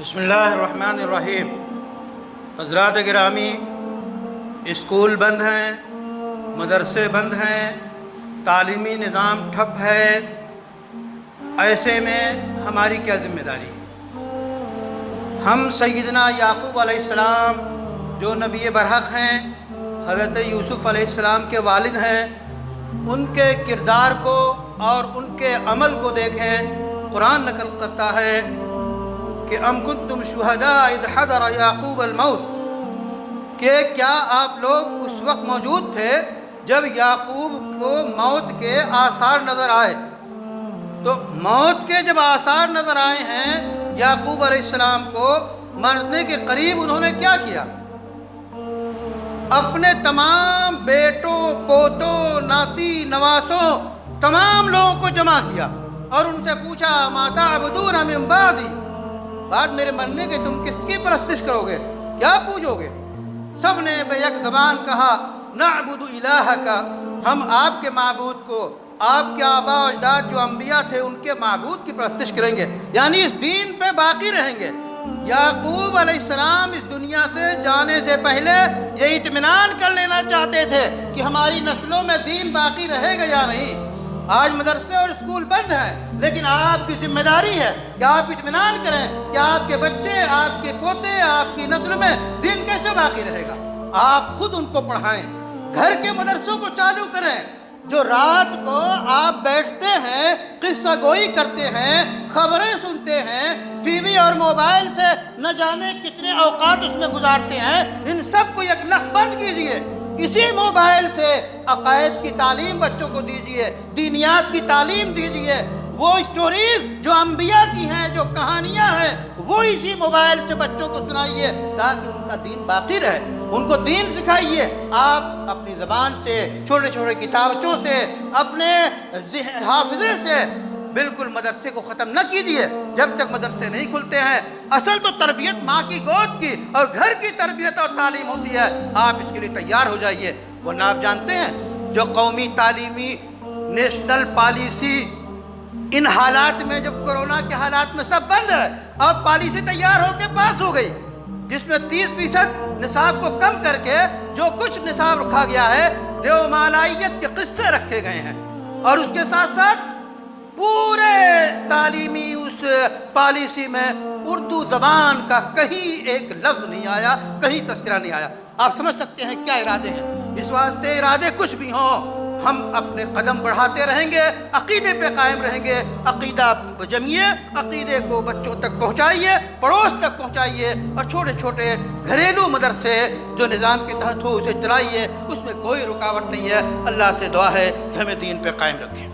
बिस्मिल्लाहिर्रहमानिर्रहीम। हज़रात गिरामी, स्कूल बंद हैं, मदरसे बंद हैं, तालीमी निज़ाम ठप है। ऐसे में हमारी क्या ज़िम्मेदारी है? हम सैयदना याक़ूब अलैहिस्सलाम जो नबी बरहक़ हैं, हज़रत यूसुफ़ अलैहिस्सलाम के वालिद हैं, उनके किरदार को और उनके अमल को देखें। कुरान नकल करता है कि अम कुंतुम शुहदा इज़ हदर याक़ूब अल-मौत, कि क्या आप लोग उस वक्त मौजूद थे जब याक़ूब को मौत के आसार नज़र आए। तो मौत के जब आसार नज़र आए हैं याक़ूब अलैहिस्सलाम को, मरने के करीब उन्होंने क्या किया? अपने तमाम बेटों, पोतों, नाती, नवासों, तमाम लोगों को जमा किया और उनसे पूछा, मा तअबुदून मिन बादी, बाद मेरे मरने के तुम किसकी परस्तिश करोगे, क्या पूजोगे? सब ने बेयक ज़बान कहा, नअबुदु इलाहका, हम आपके माबूद को, आपके आबा अजदाद जो अंबिया थे उनके माबूद की परस्तिश करेंगे, यानी इस दीन पे बाकी रहेंगे। याक़ूब अलैहिस्सलाम इस दुनिया से जाने से पहले ये इत्मीनान कर लेना चाहते थे कि हमारी नस्लों में दीन बाकी रहेगा या नहीं। आज मदरसे और स्कूल बंद हैं, लेकिन आपकी जिम्मेदारी है कि आप इत्मीनान करें कि आपके बच्चे, आपके पोते, आपकी नस्ल में दीन कैसे बाकी रहेगा। आप खुद उनको पढ़ाएं, घर के मदरसों को चालू करें। जो रात को आप बैठते हैं, किस्सा गोई करते हैं, खबरें सुनते हैं, टीवी और मोबाइल से न जाने कितने औकात उसमें गुजारते हैं, इन सब को एक लख बंद कीजिए। इसी मोबाइल से अकायद की तालीम बच्चों को दीजिए, दीनियात की तालीम दीजिए। वो स्टोरीज जो अंबिया की हैं, जो कहानियाँ हैं, वो इसी मोबाइल से बच्चों को सुनाइए ताकि उनका दीन बाकी रहे। उनको दीन सिखाइए। आप अपनी ज़बान से, छोटे छोटे किताबचों से, अपने हाफिज़े से बिल्कुल मदरसे को ख़त्म न कीजिए जब तक मदरसे नहीं खुलते हैं। असल तो तरबियत माँ की गोद की और घर की तरबियत और तालीम होती है। आप इसके लिए तैयार हो जाइए। वरना आप जानते हैं जो कौमी तालीमी नेशनल पॉलिसी इन हालात में, जब कोरोना के हालात में सब बंद है, अब पॉलिसी तैयार होकर पास हो गई जिसमें 30% निसाब को कम करके जो कुछ निसाब रखा गया है, देवमालाइयत के किस्से रखे गए हैं और उसके साथ साथ पूरे तालीमी उस पॉलिसी में उर्दू ज़बान का कहीं एक लफ्ज़ नहीं आया, कहीं तस्करा नहीं आया। आप समझ सकते हैं क्या इरादे हैं। इस वास्ते इरादे कुछ भी हों, हम अपने कदम बढ़ाते रहेंगे, अक़ीदे पे कायम रहेंगे। अक़ीदा जमिए, अक़ीदे को बच्चों तक पहुँचाइए, पड़ोस तक पहुँचाइए और छोटे छोटे घरेलू मदरसे जो निज़ाम के तहत हो उसे चलाइए। उसमें कोई रुकावट नहीं है। अल्लाह से दुआ है कि हमें दीन पे कायम रखें।